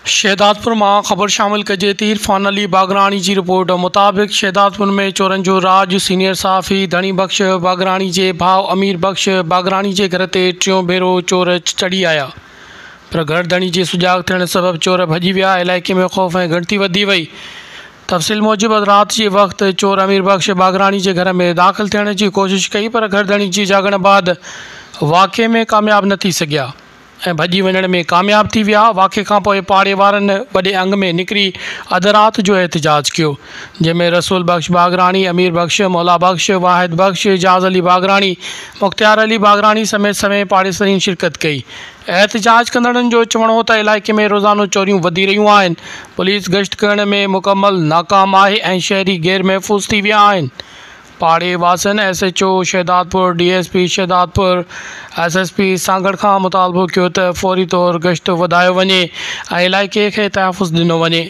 शहदादपुर मां ख़बर शामिल कजे थी। इरफान अली बागराणी की रिपोर्ट मुताबिक़ शहदादपुर में चोरन जो राज सीनियर सहाफ़ी धनी बख्श बागराणी के भाउ अमीर बख्श बागराणी के घर ते टियों भेरो चोर चढ़ी आया, पर घर धणी के सुजाग थियण सबब चोर भॼी विया। इलाइक़े में ख़ौफ़ ऐं गिणती वधी वई। तफ़सील मूजिब रात के वक्त चोर अमीर बख्श बागराणी के घर में दाख़िल थियण की कोशिश कई, पर घर धणी के जागण बाद वाक़े में कामयाब न थी सघिया ऐं भॼी वञण में कामयाब थी विया। वाक़े खां पोइ पाड़े वारनि वॾे अंग में निकिरी अधु राति जो एहतजाज कियो, जंहिंमें रसूल बख्श बागराणी, अमीर बख्श, मौला बख्श, वाहिद बख्श, एजाज़ अली बागराणी, मुख्तियार अली बागराणी समेत समेत पाड़ेसरीन शिरकत कई। एहतजाज कंदड़नि जो चवणो हो त इलाइक़े में रोज़ानो चोरियूं वधी रहियूं आहिनि। पुलिस गश्त करण में मुकमल नाकाम आहे ऐं शहरी गैर महफ़ूज़ थी विया आहिनि। पाड़े Vasan SHO Shahdadpur, DSP Shahdadpur, SSP Sanghar खां मुतालबो कियो त फ़ौरी तौर गश्त वधायो वञे ऐं इलाइक़े खे तहफ़ुज़ ॾिनो वञे।